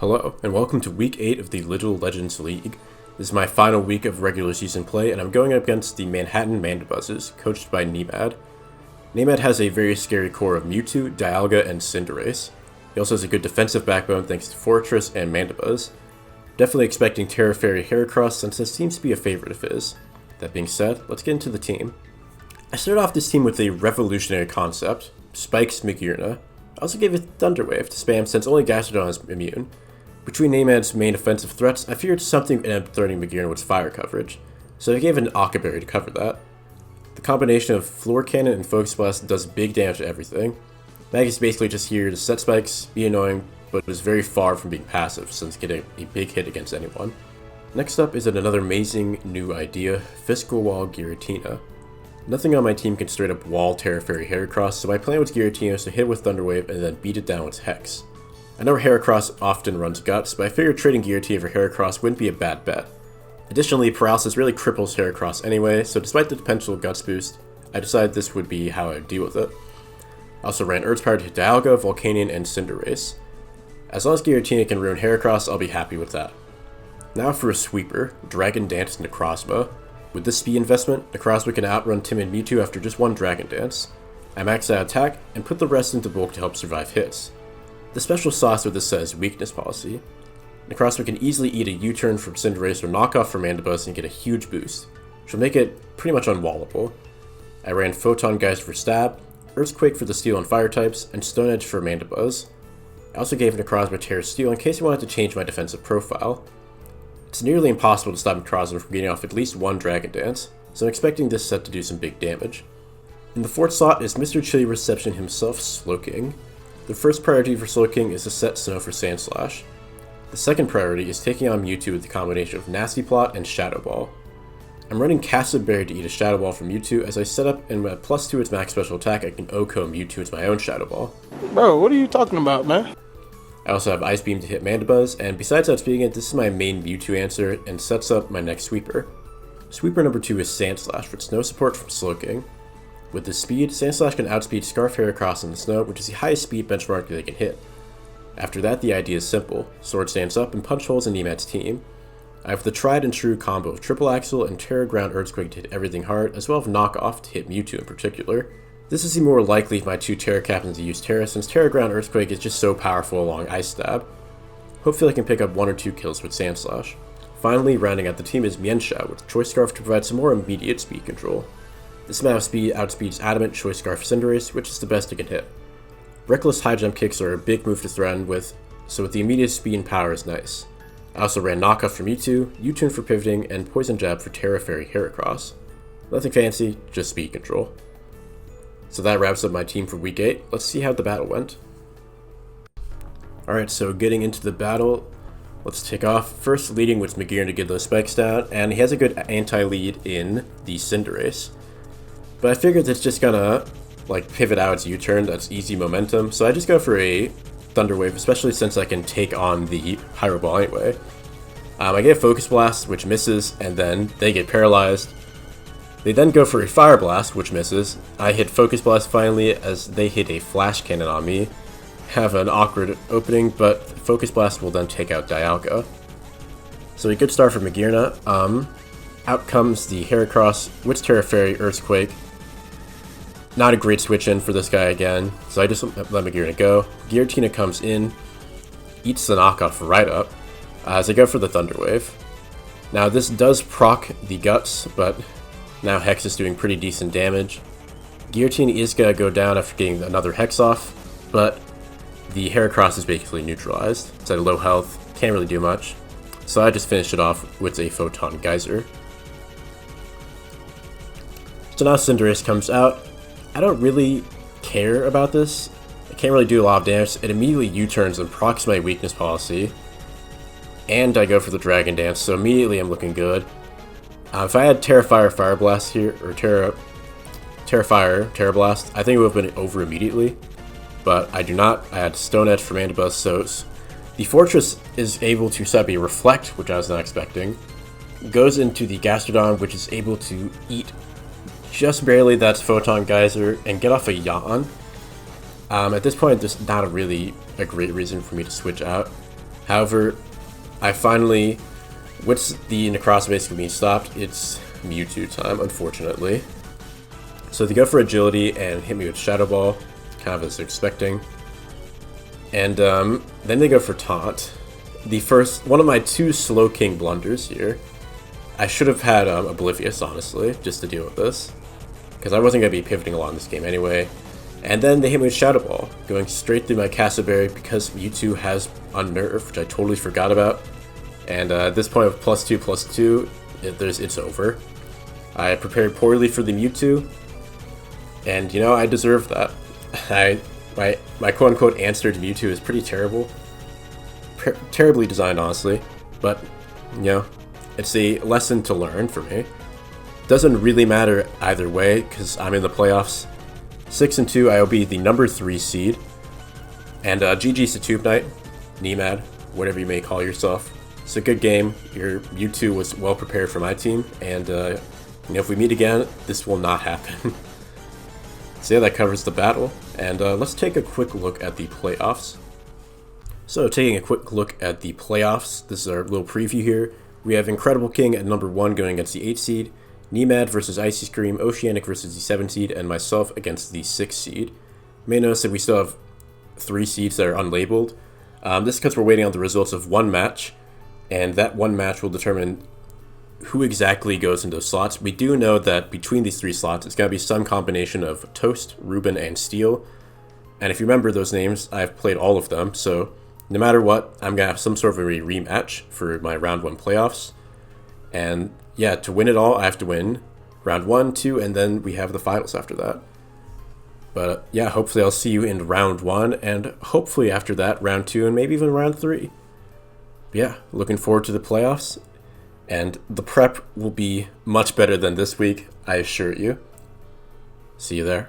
Hello, and welcome to Week 8 of the Little Legends League. This is my final week of regular season play, and I'm going up against the Manhattan Mandabuzzes, coached by neimad. neimad has a very scary core of Mewtwo, Dialga, and Cinderace. He also has a good defensive backbone thanks to Fortress and Mandibuzz. Definitely expecting Terra Fairy Heracross since this seems to be a favorite of his. That being said, let's get into the team. I started off this team with a revolutionary concept, Spike's Magearna. I also gave it Thunder Wave to spam since only Gastrodon is immune. Between neimad's main offensive threats, I figured something in threatening Magearna was fire coverage, so I gave it an Aqua Berry to cover that. The combination of Floor Cannon and Focus Blast does big damage to everything. Mag is basically just here to set spikes, be annoying, but is very far from being passive since getting a big hit against anyone. Next up is another amazing new idea, Fiscal Wall Giratina. Nothing on my team can straight up wall Terra Fairy Heracross, so my plan with Giratina is to hit with Thunder Wave and then beat it down with Hex. I know Heracross often runs Guts, but I figured trading Giratina for Heracross wouldn't be a bad bet. Additionally, Paralysis really cripples Heracross anyway, so despite the potential Guts boost, I decided this would be how I would deal with it. I also ran Earth Power to Dialga, Volcanion, and Cinderace. As long as Giratina can ruin Heracross, I'll be happy with that. Now for a sweeper, Dragon Dance Necrozma. With this speed investment, Necrozma can outrun timid Mewtwo after just one Dragon Dance. I max out attack and put the rest into bulk to help survive hits. The special sauce with this set is Weakness Policy. Necrozma can easily eat a U-turn from Cinderace or knock off from Mandibuzz and get a huge boost, which will make it pretty much unwallable. I ran Photon Geyser for Stab, Earthquake for the Steel and Fire types, and Stone Edge for Mandibuzz. I also gave Necrozma Terra Steel in case I wanted to change my defensive profile. It's nearly impossible to stop Necrozma from getting off at least one Dragon Dance, so I'm expecting this set to do some big damage. In the fourth slot is Mr. Chilly Reception himself, Slowking. The first priority for Slowking is to set Snow for Sandslash. The second priority is taking on Mewtwo with the combination of Nasty Plot and Shadow Ball. I'm running Casted Berry to eat a Shadow Ball from Mewtwo as I set up, and with +2 its max special attack, I can OHKO Mewtwo into my own Shadow Ball. Bro, what are you talking about, man? I also have Ice Beam to hit Mandibuzz, and besides outspeeding it, this is my main Mewtwo answer and sets up my next sweeper. Sweeper number 2 is Sandslash with snow support from Slowking. With this speed, Sandslash can outspeed Scarf Heracross in the snow, which is the highest speed benchmark they can hit. After that, the idea is simple. Sword stands up and punch holes in neimad's team. I have the tried and true combo of Triple Axle and Terra Ground Earthquake to hit everything hard, as well as Knock Off to hit Mewtwo in particular. This is the more likely of my two Terra captains to use Terra, since Terra Ground Earthquake is just so powerful along Ice Stab. Hopefully I can pick up 1 or 2 kills with Sandslash. Finally, rounding out the team is Mienshao with Choice Scarf to provide some more immediate speed control. This amount of speed outspeeds Adamant, Choice Scarf, Cinderace, which is the best it can hit. Reckless high jump kicks are a big move to threaten with, so with the immediate speed and power is nice. I also ran Knockoff for Mewtwo, U-turn for pivoting, and Poison Jab for Terra Fairy Heracross. Nothing fancy, just speed control. So that wraps up my team for week 8. Let's see how the battle went. Alright, so getting into the battle, let's take off. First leading with Magearna to get those spikes down, and he has a good anti-lead in the Cinderace. But I figured that's just gonna pivot out its U-turn, that's easy momentum, so I just go for a Thunder Wave, especially since I can take on the Pyro Ball anyway. I get a Focus Blast, which misses, and then they get paralyzed. They then go for a Fire Blast, which misses. I hit Focus Blast finally as they hit a Flash Cannon on me. Have an awkward opening, but Focus Blast will then take out Dialga. So a good start for Magearna. Out comes the Heracross with Terra Fairy Earthquake. Not a great switch in for this guy again, so I just let Magearna go. Giratina comes in, eats the knockoff right up, as I go for the Thunder Wave. Now this does proc the Guts, but now Hex is doing pretty decent damage. Giratina is going to go down after getting another Hex off, but the Heracross is basically neutralized. It's at low health, can't really do much. So I just finished it off with a Photon Geyser. So now Cinderace comes out. I don't really care about this. I can't really do a lot of damage. It immediately U-turns and procs my Weakness Policy. And I go for the Dragon Dance, so immediately I'm looking good. If I had Terra Fire Fire Blast here, or Terra Fire Terra Blast, I think it would have been over immediately. But I do not. I had Stone Edge for Mandibuzz, so the Fortress is able to set up a Reflect, which I was not expecting. Goes into the Gastrodon, which is able to eat just barely that's Photon Geyser and get off a Yawn. At this point, there's not really a great reason for me to switch out. However, I finally, with the Necross basically being stopped, it's Mewtwo time, unfortunately. So they go for agility and hit me with Shadow Ball, kind of as expecting. And then they go for taunt. The first, one of my two Slow King blunders here. I should have had Oblivious, honestly, just to deal with this. Because I wasn't going to be pivoting along this game anyway. And then they hit me with Shadow Ball, going straight through my Castleberry because Mewtwo has Unnerve, which I totally forgot about. And at this point of +2/+2, it's over. I prepared poorly for the Mewtwo, and you know, I deserve that. My quote-unquote answer to Mewtwo is pretty terrible. Terribly designed, honestly, but, you know, it's a lesson to learn for me. Doesn't really matter either way, because I'm in the playoffs. 6-2, I'll be the number 3 seed. And GG's to Tube Knight, neimad, whatever you may call yourself. It's a good game. Your Mewtwo was well prepared for my team, and you know, if we meet again, this will not happen. So yeah, that covers the battle, and let's take a quick look at the playoffs. So taking a quick look at the playoffs, this is our little preview here. We have Incredible King at number 1 going against the 8 seed, neimad versus Icy Scream, Oceanic versus the 7 seed, and myself against the 6 seed. You may notice that we still have 3 seeds that are unlabeled. This is because we're waiting on the results of one match, and that one match will determine who exactly goes into slots. We do know that between these 3 slots, it's going to be some combination of Toast, Ruben, and Steel. And if you remember those names, I've played all of them, so no matter what, I'm going to have some sort of a rematch for my round 1 playoffs. And yeah, to win it all, I have to win round 1, 2, and then we have the finals after that. But yeah, hopefully I'll see you in round 1, and hopefully after that, round 2, and maybe even round 3. But yeah, looking forward to the playoffs, and the prep will be much better than this week, I assure you. See you there.